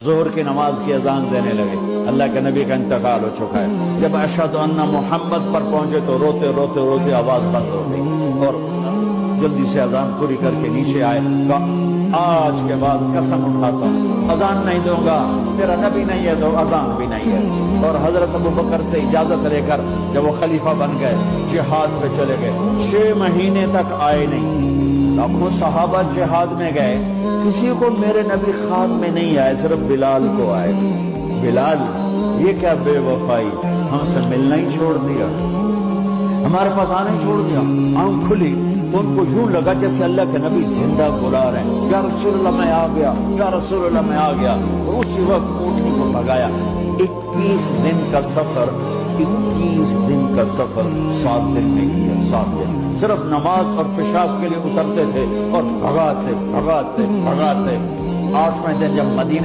ظہر کی نماز کی اذان دینے لگے، اللہ کے نبی کا انتقال ہو چکا ہے۔ جب اشہد ان محمد پر پہنچے تو روتے روتے روتے آواز بند ہو گئی، اور جلدی سے اذان پوری کر کے نیچے آئے، کہا آج کے بعد قسم اٹھاتا ہوں اذان نہیں دوں گا، میرا نبی نہیں ہے تو اذان بھی نہیں ہے۔ اور حضرت ابوبکر سے اجازت لے کر جب وہ خلیفہ بن گئے، جہاد پہ چلے گئے، 6 مہینے تک آئے نہیں۔ لاکھوں صحابہ جہاد میں گئے، کسی کو میرے نبی خواب میں نہیں آئے، صرف بلال کو آئے۔ بلال، یہ کیا بے وفائی، ہم سے ملنا ہی چھوڑ دیا، ہمارے پاس آنا ہی چھوڑ دیا۔ آنکھ کھلی تو ان کو یوں لگا جیسے اللہ کے نبی زندہ بلا رہے ہیں، یا رسول اللہ میں آ گیا، یا رسول اللہ میں آ گیا۔ اور اسی وقت اونٹنی کو بھگایا۔ 21 دن کا سفر، 21 دن کا سفر 7 دن میں کیا، 7 دن صرف نماز اور پیشاب کے لیے اترتے تھے اور بھگاتے بھگاتے بھگاتے۔ 8ویں دن جب مدینہ